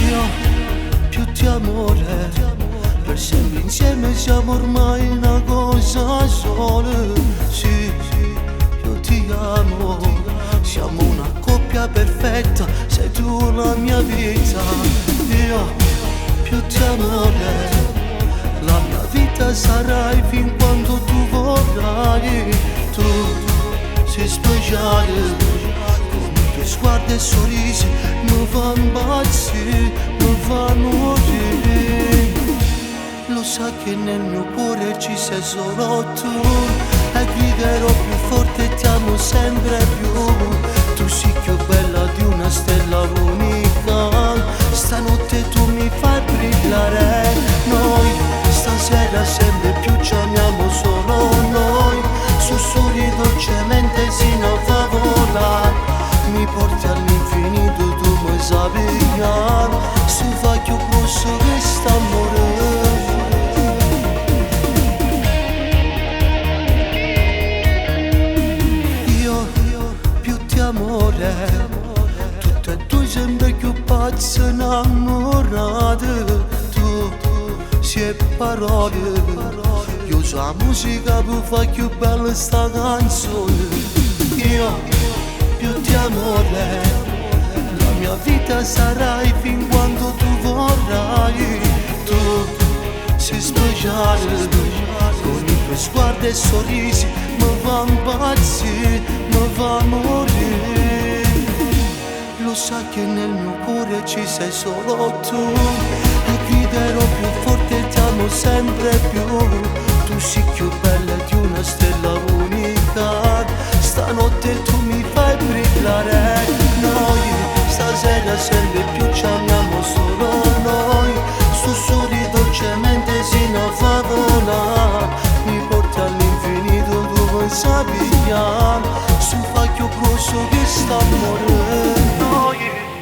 Io più ti amore, per sempre insieme siamo ormai una cosa sola. Sì, io ti amo, siamo una coppia perfetta, sei tu la mia vita. Io più ti amore, la mia vita sarai fin quando tu vorrai. Tu sei speciale, con i tuoi sguardi e sorrisi mi fanno impazzire, mi fanno morire. Lo sai che nel mio cuore ci sei solo tu, e griderò più forte, ti amo sempre più. Tu sei più bella di una stella unica, stanotte tu mi fai brillare. Noi stasera sempre più ci amiamo solo noi, sussurri dolcemente sino a favola, mi porti all'infinito, tu mi sai pigliare, se fai più grosso che st'amore. Amore, tutte e due sempre più pazze innamorate. Tu sei parole, io so la musica per fare più bella sta canzone. Io più ti amore, la mia vita sarai fin quando tu vorrai. Tu sei speciale, con i tuoi sguardi e sorrisi mi fa impazzire, mi fa morire. Lo sai che nel mio cuore ci sei solo tu, e griderò più forte, ti amo sempre più. Tu sei più bella di una stella unica, stanotte tu mi fai brillare. Noi stasera sempre più ci amiamo solo noi, sussurri dolcemente sino a favola, mi porti all'infinito, tu mi sai pigliare, su fai più grosso che st'amore. Noi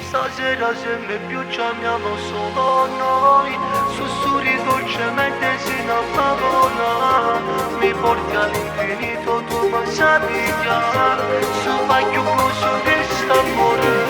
stasera sempre più ci amiamo solo noi, sussurri dolcemente sino a favola, mi porti all'infinito, tu mi sai pigliare, su fai più grosso che st'amore.